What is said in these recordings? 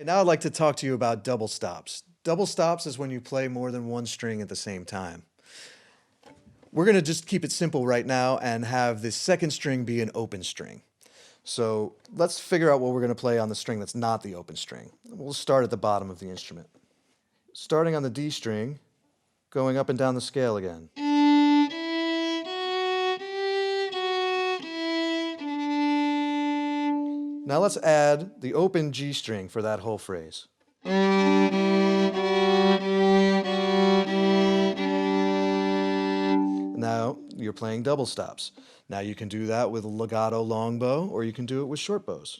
And now I'd like to talk to you about double stops. Double stops is when you play more than one string at the same time. We're going to just keep it simple right now and have the second string be an open string. So let's figure out what we're going to play on the string that's not the open string. We'll start at the bottom of the instrument. Starting on the D string, going up and down the scale again. Now let's add the open G string for that whole phrase. Now you're playing double stops. Now you can do that with a legato long bow, or you can do it with short bows.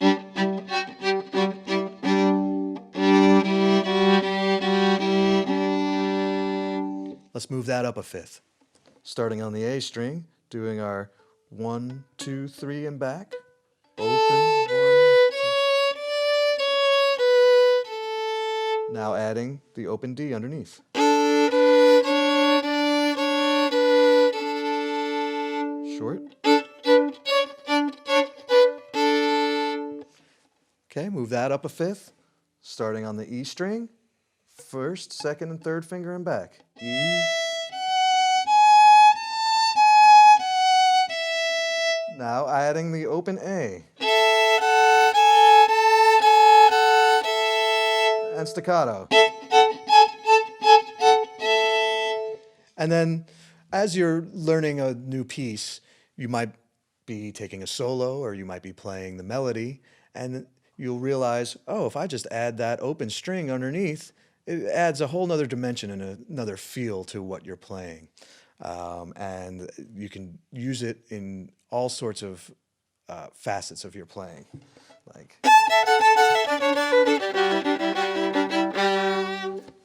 Let's move that up a fifth. Starting on the A string, doing our 1, 2, 3 and back. Open, 1, 2. Now adding the open D underneath. Short. Okay, move that up a fifth. Starting on the E string, first, second, and third finger and back. E. Now adding the open A. And staccato. And then as you're learning a new piece, you might be taking a solo or you might be playing the melody, and you'll realize, oh, if I just add that open string underneath, it adds a whole nother dimension and another feel to what you're playing. And you can use it in all sorts of facets of your playing. Like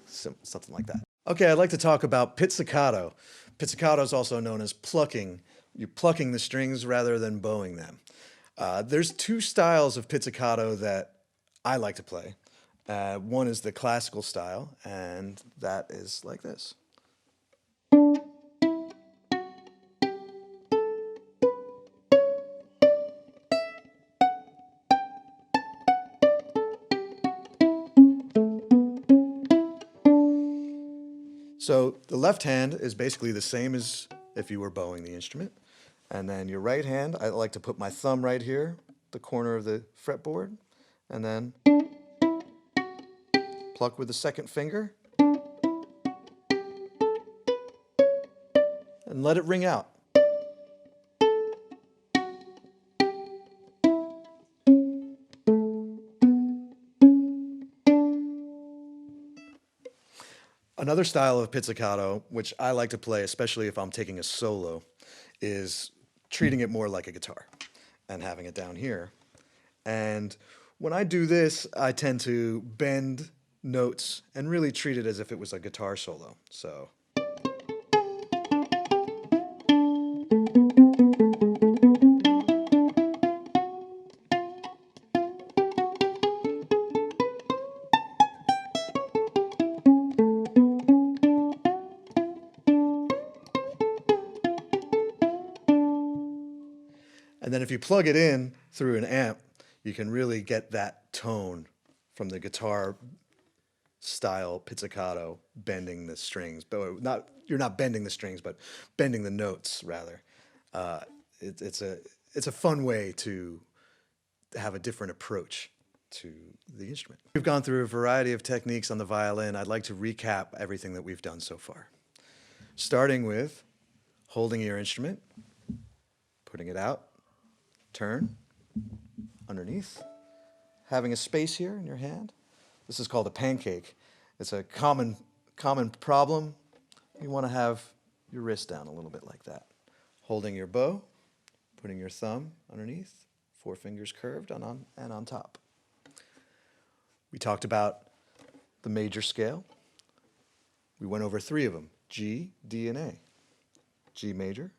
something like that. Okay, I'd like to talk about pizzicato. Pizzicato is also known as plucking. You're plucking the strings rather than bowing them. There's two styles of pizzicato that I like to play. One is the classical style, and that is like this. So the left hand is basically the same as if you were bowing the instrument. And then your right hand, I like to put my thumb right here, the corner of the fretboard, and then pluck with the second finger and let it ring out. Another style of pizzicato, which I like to play, especially if I'm taking a solo, is treating it more like a guitar and having it down here. And when I do this, I tend to bend notes and really treat it as if it was a guitar solo. So. And then if you plug it in through an amp, you can really get that tone from the guitar style pizzicato, bending the strings. But you're not bending the strings, but bending the notes rather. It's a fun way to have a different approach to the instrument. We've gone through a variety of techniques on the violin. I'd like to recap everything that we've done so far. Starting with holding your instrument, putting it out, turn, underneath, having a space here in your hand. This is called a pancake. It's a common problem. You want to have your wrist down a little bit like that. Holding your bow, putting your thumb underneath, 4 fingers curved and on top. We talked about the major scale. We went over 3 of them: G, D, and A. G major.